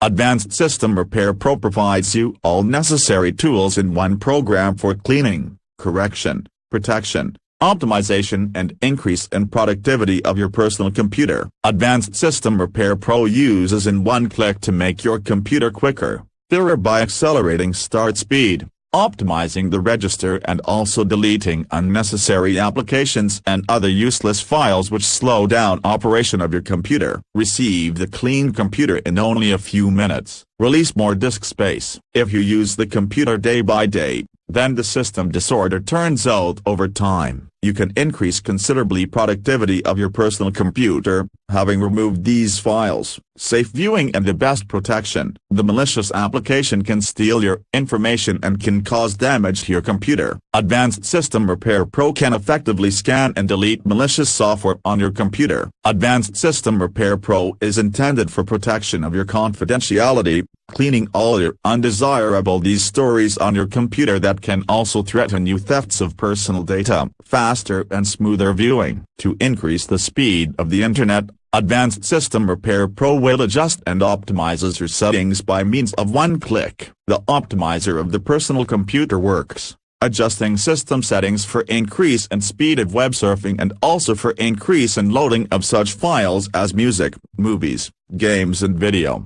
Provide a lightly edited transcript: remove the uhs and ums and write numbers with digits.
Advanced System Repair Pro provides you all necessary tools in one program for cleaning, correction, protection, optimization and increase in productivity of your personal computer. Advanced System Repair Pro uses in one click to make your computer quicker, fairer by accelerating start speed, optimizing the register and also deleting unnecessary applications and other useless files which slow down operation of your computer. Receive the clean computer in only a few minutes. Release more disk space. If you use the computer day by day, then the system disorder turns out over time. You can increase considerably productivity of your personal computer, having removed these files. Safe viewing and the best protection. The malicious application can steal your information and can cause damage to your computer. Advanced System Repair Pro can effectively scan and delete malicious software on your computer. Advanced System Repair Pro is intended for protection of your confidentiality, cleaning all your undesirable these stories on your computer that can also threaten you thefts of personal data. Faster and smoother viewing. To increase the speed of the internet, Advanced System Repair Pro will adjust and optimizes your settings by means of one click. The optimizer of the personal computer works, adjusting system settings for increase in speed of web surfing and also for increase in loading of such files as music, movies, games and video.